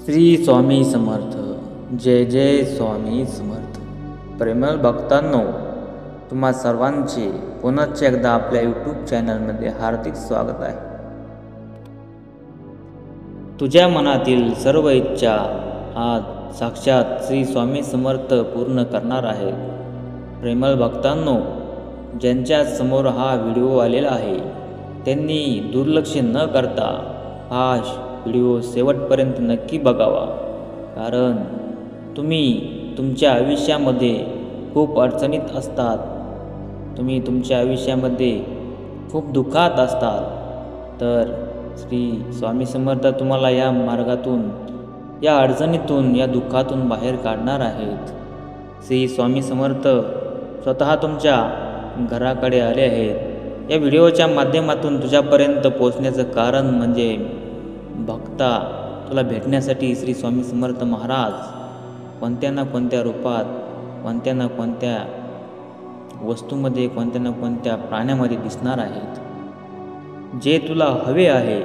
श्री स्वामी समर्थ. जय जय स्वामी समर्थ. प्रेमळ भक्तांनो, तुम्हा सर्वांचे पुनश्च एकदा आपल्या यूट्यूब चॅनलमध्ये हार्दिक स्वागत आहे. तुझ्या मनातील सर्व इच्छा आज साक्षात श्री स्वामी समर्थ पूर्ण करणार आहेत. प्रेमळ भक्तांनो, ज्यांच्या समोर हा व्हिडिओ आलेला आहे त्यांनी दुर्लक्ष न करता हा व्हिडिओ शेवटपर्यंत नक्की बघावा. कारण तुम्ही तुमच्या आयुष्यामध्ये खूप अडचणीत असतात, तुम्ही तुमच्या आयुष्यामध्ये खूप दुःखात असतात, तर श्री स्वामी समर्थ तुम्हाला या मार्गातून, या अडचणीतून, या दुःखातून बाहेर काढणार आहेत. श्री स्वामी समर्थ स्वतः तुमच्या घराकडे आले आहेत. या व्हिडिओच्या माध्यमातून तुझ्यापर्यंत पोहोचण्याचं कारण म्हणजे भक्ता, तुला भेटण्यासाठी श्री स्वामी समर्थ महाराज कोणत्या ना कोणत्या रूपात, कोणत्या ना कोणत्या वस्तूमध्ये, कोणत्या ना कोणत्या प्राण्यामध्ये दिसणार आहेत. जे तुला हवे आहे,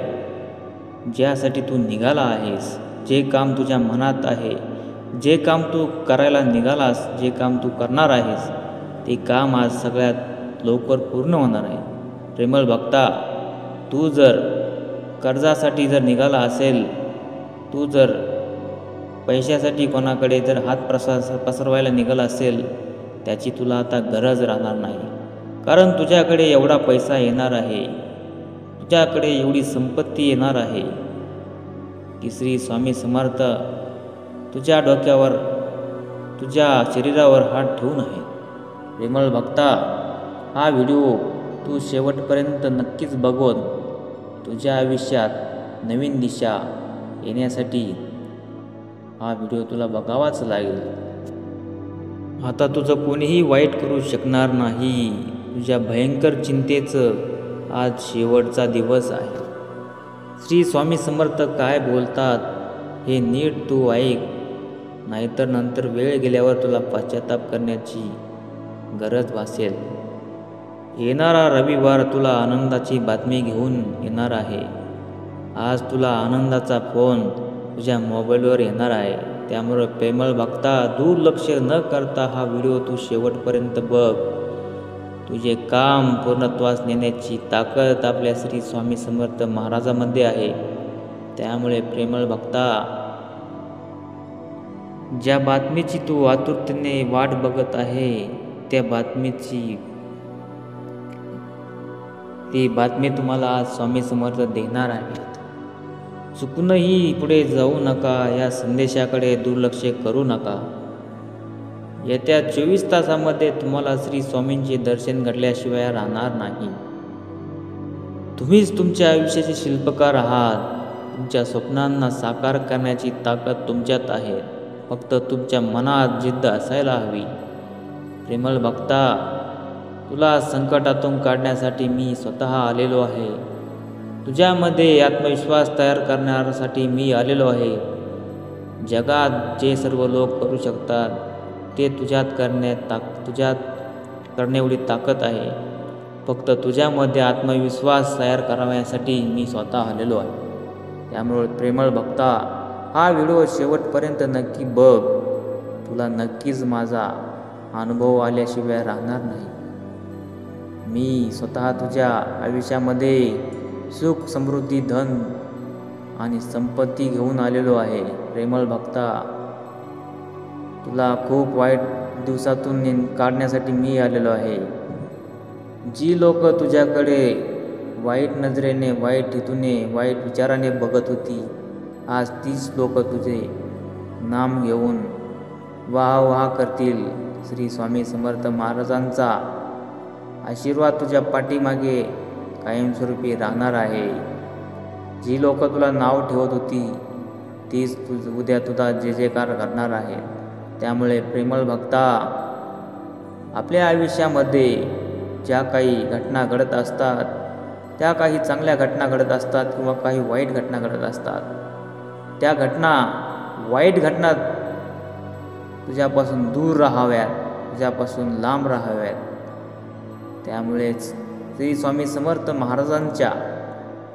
ज्यासाठी तू निघाला आहेस, जे काम तुझ्या मनात आहे, जे काम तू करायला निघालास, जे काम तू करणार आहेस, ते काम आज सगळ्यात लवकर पूर्ण होणार आहे. प्रेमळ भक्ता, तू जर कर्जासाठी जर निघाला असेल, तू जर पैशासाठी कोणाकडे जर हात पसरवायला निघाला असेल, त्याची तुला आता गरज राहणार नाही. कारण तुझ्याकडे एवढा पैसा येणार आहे, तुझ्याकडे एवढी संपत्ती येणार आहे की श्री स्वामी समर्थ तुझ्या डोक्यावर, तुझ्या शरीरावर हात ठेवून आहे. प्रेमळ भक्ता, हा व्हिडिओ तू शेवटपर्यंत नक्कीच बघून तुझ्या आयुष्यात नवीन दिशा येण्यासाठी हा व्हिडिओ तुला बघावाच लागेल. आता तुझं कोणीही वाईट करू शकणार नाही. तुझ्या भयंकर चिंतेचं आज शेवटचा दिवस आहे. श्री स्वामी समर्थ काय बोलतात हे नीट तू ऐक, नाहीतर नंतर वेळ गेल्यावर तुला पश्चाताप करण्याची गरज भासेल. येणारा रविवार तुला आनंदाची बातमी घेऊन येणार आहे. आज तुला आनंदाचा फोन तुझ्या मोबाईलवर येणार आहे. त्यामुळे प्रेमळ भक्ता, दुर्लक्ष न करता हा व्हिडिओ तू शेवटपर्यंत बघ. तुझे काम पूर्णत्वास नेण्याची ताकद आपल्या श्री स्वामी समर्थ महाराजांमध्ये आहे. त्यामुळे प्रेमळ भक्ता, ज्या बातमीची तू आतुरतेने वाट बघत आहे, त्या ती बातमी तुम्हाला आज स्वामी समर्थ देणार आहेत. चुकूनही पुढे जाऊ नका, या संदेशाकडे दुर्लक्ष करू नका. येत्या 24 तासामध्ये तुम्हाला श्री स्वामींचे दर्शन घडल्याशिवाय राहणार नाही. तुम्हीच तुमच्या आयुष्याचे शिल्पकार आहात. तुमच्या स्वप्नांना साकार करण्याची ताकद तुमच्यात आहे. फक्त तुमच्या मनात जिद्द असायला हवी. प्रेमळ भक्ता, तुला संकटातून काढण्यासाठी मी स्वतः आलेलो आहे. तुझ्यामध्ये आत्मविश्वास तयार करण्यासाठी मी आलेलो आहे. जगात जे सर्व लोक करू शकतात ते तुझ्यात करण्याएवढी ताकद आहे. फक्त तुझ्यामध्ये आत्मविश्वास तयार कराव्यासाठी मी स्वतः आलेलो आहे. त्यामुळे प्रेमळ भक्ता, हा व्हिडिओ शेवटपर्यंत नक्की बघ. तुला नक्कीच माझा अनुभव आल्याशिवाय राहणार नाही. मी स्वतः तुझ्या आयुष्यामध्ये सुख, समृद्धी, धन आणि संपत्ती घेऊन आलेलो आहे. प्रेमळ भक्ता, तुला खूप वाईट दिवसातून काढण्यासाठी मी आलेलो आहे. जी लोक तुझ्याकडे वाईट नजरेने, वाईट हेतूने, वाईट विचाराने बघत होती, आज तीच लोक तुझे नाम घेऊन वाह करतील. श्री स्वामी समर्थ महाराजांचा आशीर्वाद तुझ्या पाठीमागे कायमस्वरूपी राहणार आहे. जी लोक तुला नाव ठेवत होती तीच उद्या तुझा जे जयकार करणार आहे. त्यामुळे प्रेमळ भक्ता, आपल्या आयुष्यामध्ये ज्या काही घटना घडत असतात, त्या काही चांगल्या घटना घडत असतात किंवा काही वाईट घटना घडत असतात. त्या वाईट घटना तुझ्यापासून दूर राहाव्यात, तुझ्यापासून लांब राहाव्यात. त्यामुळेच श्री स्वामी समर्थ महाराजांच्या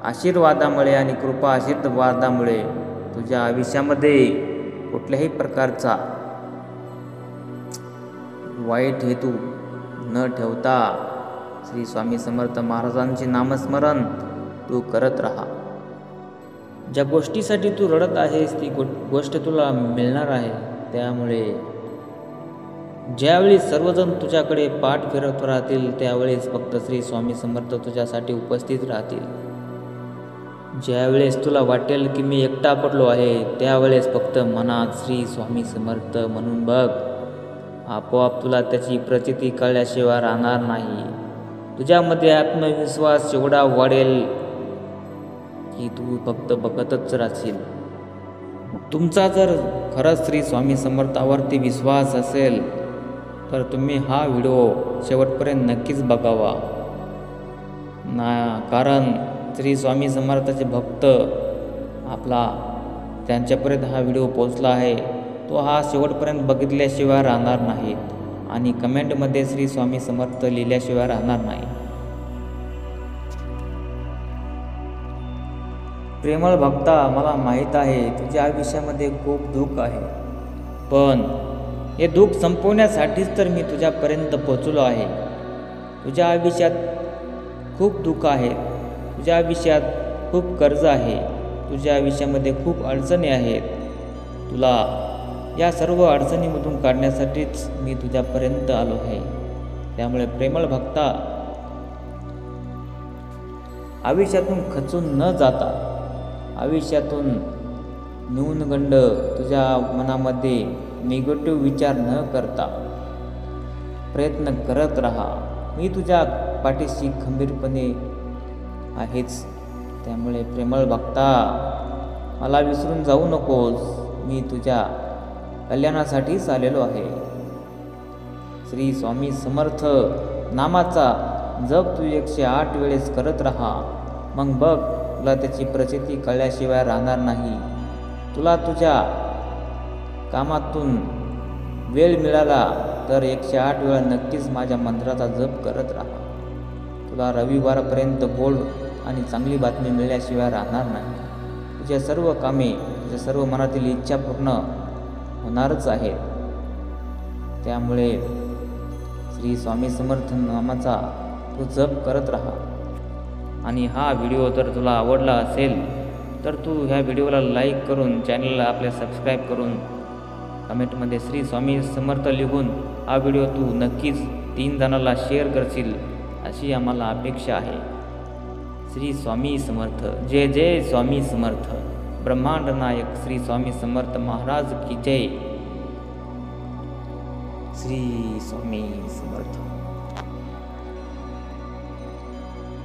आशीर्वादामुळे आणि कृपा आशीर्वादामुळे तुझ्या आयुष्यामध्ये कुठल्याही प्रकारचा वाईट हेतू न ठेवता श्री स्वामी समर्थ महाराजांचे नामस्मरण तू करत राहा. ज्या गोष्टीसाठी तू रडत आहेस ती गोष्ट तुला मिळणार आहे. त्यामुळे ज्यावेळी सर्वजण तुझ्याकडे पाठ फिरत राहतील त्यावेळेस फक्त श्री स्वामी समर्थ तुझ्यासाठी उपस्थित राहतील. ज्यावेळेस तुला वाटेल की मी एकटा पडलो आहे त्यावेळेस फक्त मनात श्री स्वामी समर्थ म्हणून बघ. आपोआप तुला त्याची प्रचिती कळल्याशिवाय राहणार नाही. तुझ्यामध्ये आत्मविश्वास एवढा वाढेल की तू फक्त बघतच राहशील. तुमचा जर खरंच श्री स्वामी समर्थावरती विश्वास असेल तर तुम्ही हा व्हिडिओ शेवटपर्यंत नक्कीच बघावा कारण श्री स्वामी समर्थाचे भक्त त्यांच्यापर्यंत हा व्हिडिओ पोचला आहे तो हा शेवटपर्यंत बघितल्याशिवाय राहणार नाहीत आणि कमेंटमध्ये श्री स्वामी समर्थ लिहिल्याशिवाय राहणार नाही. प्रेमळ भक्ता, मला माहीत आहे तुझ्या आयुष्यामध्ये खूप दुःख आहे, पण हे दुःख संपवण्यासाठीच तर मी तुझ्यापर्यंत पोचलो आहे. तुझ्या आयुष्यात खूप दुःख आहे, तुझ्या आयुष्यात खूप कर्ज आहे, तुझ्या आयुष्यामध्ये खूप अडचणी आहेत. तुला या सर्व अडचणीमधून काढण्यासाठीच मी तुझ्यापर्यंत आलो आहे. त्यामुळे प्रेमळ भक्ता, आयुष्यातून खचून न जाता आयुष्यातून न्यूनगंड तुझ्या मनामध्ये निगेटिव्ह विचार न करता प्रयत्न करत राहा. मी तुझ्या पाठीशी खंबीरपणे आहेच. त्यामुळे प्रेमळ भक्ता, मला विसरून जाऊ नकोस. मी तुझ्या कल्याणासाठीच आलेलो आहे. श्री स्वामी समर्थ नामाचा जप तू 108 वेळेस करत राहा. मग बघ, तुला त्याची प्रचिती कळल्याशिवाय राहणार नाही. तुला तुझ्या कामातून वेळ मिळाला तर 108 वेळा नक्कीच माझ्या मंत्राचा जप करत राहा. तुला रविवारपर्यंत गोड आणि चांगली बातमी मिळाल्याशिवाय राहणार नाही. तुझ्या सर्व कामे, तुझ्या सर्व मनातील इच्छा पूर्ण होणारच आहेत. त्यामुळे श्री स्वामी समर्थ नामाचा तू जप करत राहा. आणि हा व्हिडिओ जर तुला आवडला असेल तर तू ह्या व्हिडिओला लाईक करून चॅनलला आपल्या सबस्क्राईब करून कमेंटमध्ये श्री स्वामी समर्थ लिहून हा व्हिडिओ तू नक्कीच 3 जणांना शेअर करशील अशी आम्हाला अपेक्षा आहे. श्री स्वामी समर्थ. जय जय स्वामी समर्थ. ब्रह्मांड नायक श्री स्वामी समर्थ महाराज की जय. श्री स्वामी समर्थ.